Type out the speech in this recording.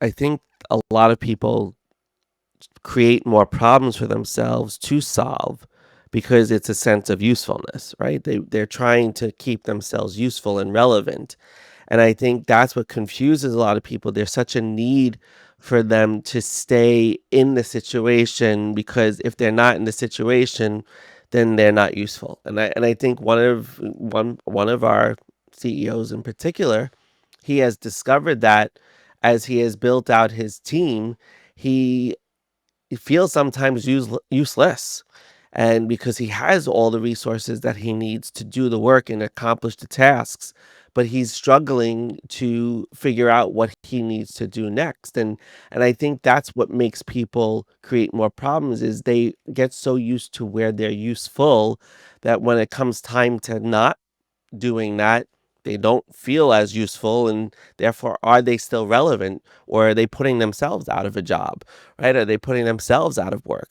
I think a lot of people create more problems for themselves to solve because it's a sense of usefulness, right? They're trying to keep themselves useful and relevant. And I think that's what confuses a lot of people. There's such a need for them to stay in the situation because if they're not in the situation, then they're not useful. And I think one of our CEOs in particular, he has discovered that as he has built out his team, he feels sometimes useless. And because he has all the resources that he needs to do the work and accomplish the tasks, but he's struggling to figure out what he needs to do next. And I think that's what makes people create more problems is they get so used to where they're useful that when it comes time to not doing that, they don't feel as useful, and therefore, are they still relevant, or are they putting themselves out of a job, right? Are they putting themselves out of work?